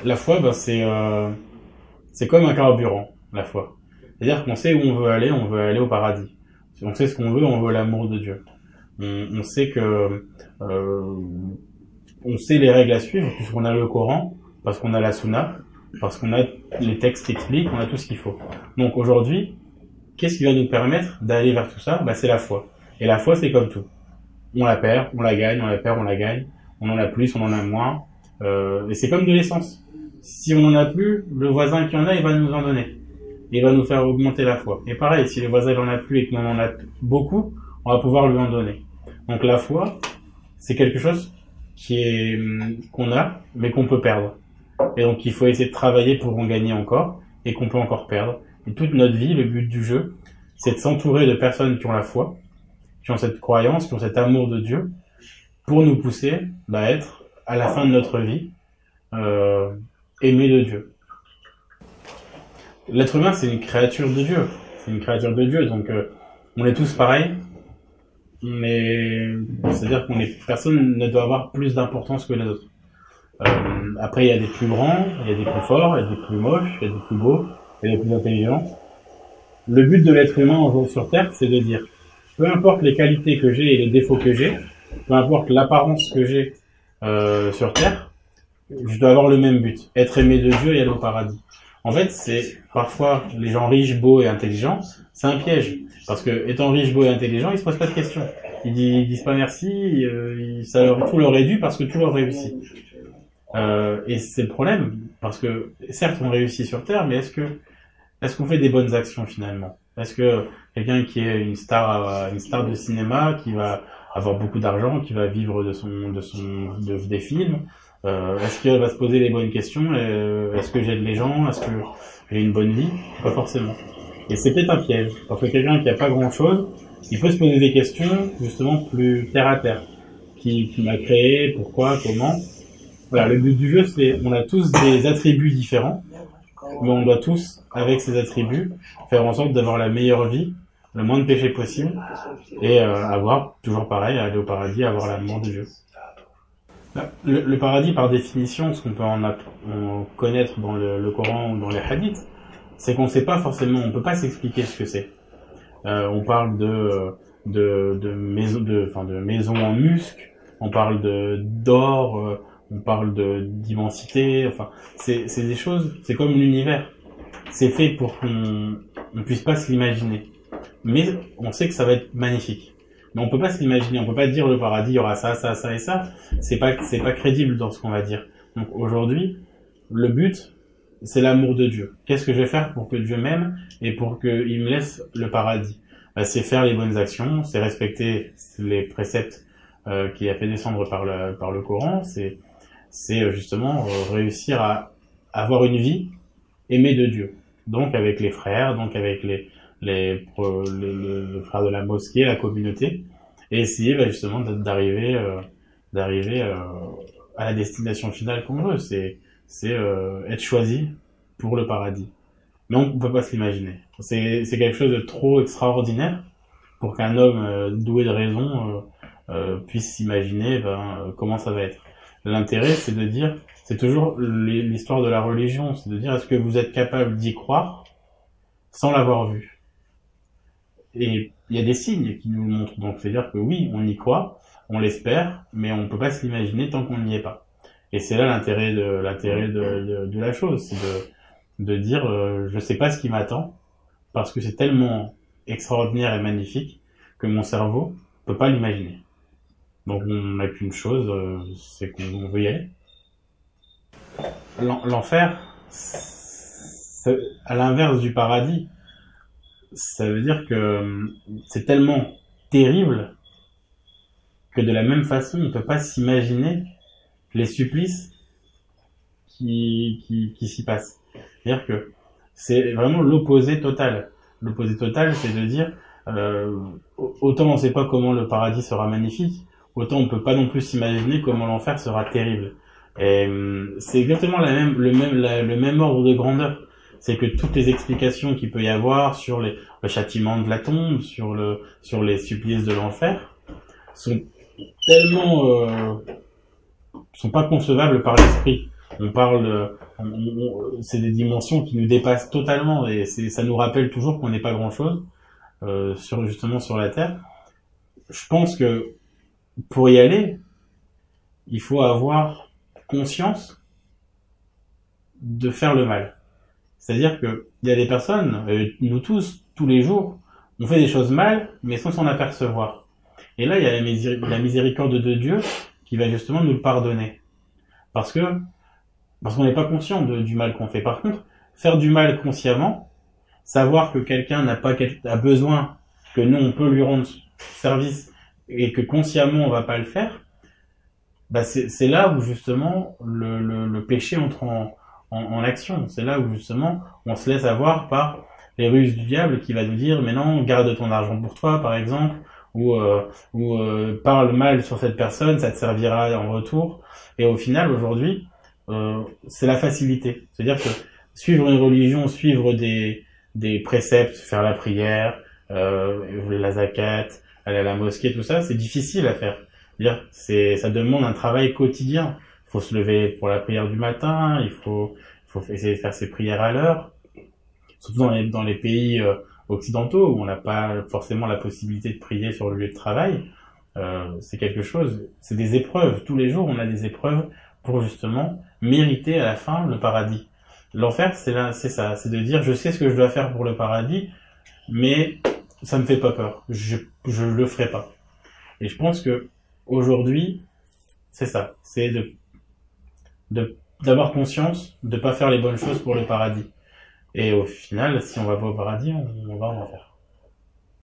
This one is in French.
La foi, c'est comme un carburant, la foi. C'est-à-dire qu'on sait où on veut aller au paradis. On sait ce qu'on veut, on veut l'amour de Dieu. On sait que on sait les règles à suivre puisqu'on a le Coran, parce qu'on a la Sunna, parce qu'on a les textes qui expliquent, on a tout ce qu'il faut. Donc aujourd'hui, qu'est-ce qui va nous permettre d'aller vers tout ça? C'est la foi. Et la foi, c'est comme tout. On la perd, on la gagne, on la perd, on la gagne. On en a plus, on en a moins. Et c'est comme de l'essence. Si on en a plus, le voisin qui en a, il va nous en donner. Il va nous faire augmenter la foi. Et pareil, si le voisin il en a plus et qu'on en a beaucoup, on va pouvoir lui en donner. Donc la foi, c'est quelque chose qu'on a, mais qu'on peut perdre. Et donc il faut essayer de travailler pour en gagner encore, et qu'on peut encore perdre. Et toute notre vie, le but du jeu, c'est de s'entourer de personnes qui ont la foi, qui ont cette croyance, qui ont cet amour de Dieu, pour nous pousser à être, à la fin de notre vie, aimés de Dieu. L'être humain, c'est une créature de Dieu. C'est une créature de Dieu, donc on est tous pareils, mais c'est-à-dire personne ne doit avoir plus d'importance que les autres. Après, il y a des plus grands, il y a des plus forts, il y a des plus moches, il y a des plus beaux, il y a des plus intelligents. Le but de l'être humain en jour sur Terre, c'est de dire, peu importe les qualités que j'ai et les défauts que j'ai, peu importe l'apparence que j'ai sur Terre, je dois avoir le même but, être aimé de Dieu et aller au paradis. En fait, c'est parfois les gens riches, beaux et intelligents, c'est un piège. Parce que étant riches, beaux et intelligents, ils se posent pas de questions. Ils disent pas merci, tout leur est dû parce que tout leur réussit. Et c'est le problème, parce que certes on réussit sur Terre, mais est-ce qu'on fait des bonnes actions finalement? Est-ce que quelqu'un qui est une star de cinéma, qui va avoir beaucoup d'argent, qui va vivre des films, est-ce qu'elle va se poser les bonnes questions? Est-ce que j'aide les gens? Est-ce que j'ai une bonne vie? Pas forcément. Et c'est peut-être un piège, parce que quelqu'un qui a pas grand-chose, il peut se poser des questions justement plus terre à terre. Qui m'a créé? Pourquoi? Comment? Voilà, le but du jeu, c'est on a tous des attributs différents, mais on doit tous, avec ces attributs, faire en sorte d'avoir la meilleure vie, le moins de péché possible, et avoir, toujours pareil, aller au paradis, avoir l'amour de Dieu. Le paradis, par définition, ce qu'on peut en connaître dans le Coran ou dans les hadiths, c'est qu'on sait pas forcément, on peut pas s'expliquer ce que c'est. On parle de maisons en musc, on parle d'or, on parle d'immensité, enfin, c'est des choses, c'est comme l'univers. C'est fait pour qu'on puisse pas se l'imaginer. Mais on sait que ça va être magnifique. Mais on peut pas se l'imaginer, on peut pas dire le paradis, il y aura ça, ça, ça et ça. C'est pas crédible dans ce qu'on va dire. Donc aujourd'hui, le but, c'est l'amour de Dieu. Qu'est-ce que je vais faire pour que Dieu m'aime et pour qu'il me laisse le paradis? C'est faire les bonnes actions, c'est respecter les préceptes qu'il a fait descendre par le Coran, c'est justement réussir à avoir une vie aimée de Dieu. Donc avec les frères, donc avec les frères de la mosquée, la communauté, et essayer justement d'arriver à la destination finale qu'on veut. C'est être choisi pour le paradis. Mais on peut pas se l'imaginer. C'est quelque chose de trop extraordinaire pour qu'un homme doué de raison puisse s'imaginer comment ça va être. L'intérêt, c'est de dire, c'est toujours l'histoire de la religion, c'est de dire est-ce que vous êtes capable d'y croire sans l'avoir vu? Et il y a des signes qui nous le montrent. Donc c'est-à-dire que oui, on y croit, on l'espère, mais on peut pas se l'imaginer tant qu'on n'y est pas. Et c'est là l'intérêt de la chose, c'est de dire je sais pas ce qui m'attend parce que c'est tellement extraordinaire et magnifique que mon cerveau peut pas l'imaginer. Donc on n'a qu'une chose, c'est qu'on veut y aller. L'enfer, à l'inverse du paradis, ça veut dire que c'est tellement terrible que de la même façon, on ne peut pas s'imaginer les supplices qui s'y passent. C'est-à-dire que c'est vraiment l'opposé total. L'opposé total, c'est de dire autant on ne sait pas comment le paradis sera magnifique, autant on peut pas non plus s'imaginer comment l'enfer sera terrible. Et c'est exactement le même ordre de grandeur. C'est que toutes les explications qu'il peut y avoir sur le châtiment de la tombe, sur les supplices de l'enfer, sont tellement sont pas concevables par l'esprit. On parle, c'est des dimensions qui nous dépassent totalement et ça nous rappelle toujours qu'on n'est pas grand-chose justement sur la Terre. Je pense que pour y aller, il faut avoir conscience de faire le mal. C'est-à-dire que il y a des personnes, nous tous, tous les jours, on fait des choses mal, mais sans s'en apercevoir. Et là, il y a la miséricorde de Dieu qui va justement nous le pardonner. Parce qu'on n'est pas conscient du mal qu'on fait. Par contre, faire du mal consciemment, savoir que quelqu'un a besoin, que nous, on peut lui rendre service, et que consciemment, on va pas le faire, bah c'est là où justement le péché entre en action. C'est là où justement on se laisse avoir par les ruses du diable qui va nous dire mais non, garde ton argent pour toi par exemple, ou parle mal sur cette personne, ça te servira en retour. Et au final aujourd'hui c'est la facilité. C'est-à-dire que suivre une religion, suivre des préceptes, faire la prière, la zakat, aller à la mosquée, tout ça, c'est difficile à faire. Ça demande un travail quotidien. Il faut se lever pour la prière du matin, il faut essayer de faire ses prières à l'heure. Surtout dans les pays occidentaux où on n'a pas forcément la possibilité de prier sur le lieu de travail. C'est quelque chose, c'est des épreuves. Tous les jours, on a des épreuves pour justement mériter à la fin le paradis. L'enfer, c'est ça, c'est de dire je sais ce que je dois faire pour le paradis, mais ça me fait pas peur. Je le ferai pas. Et je pense que aujourd'hui, c'est ça, c'est d'avoir conscience de pas faire les bonnes choses pour le paradis. Et au final, si on va pas au paradis, on va en enfer.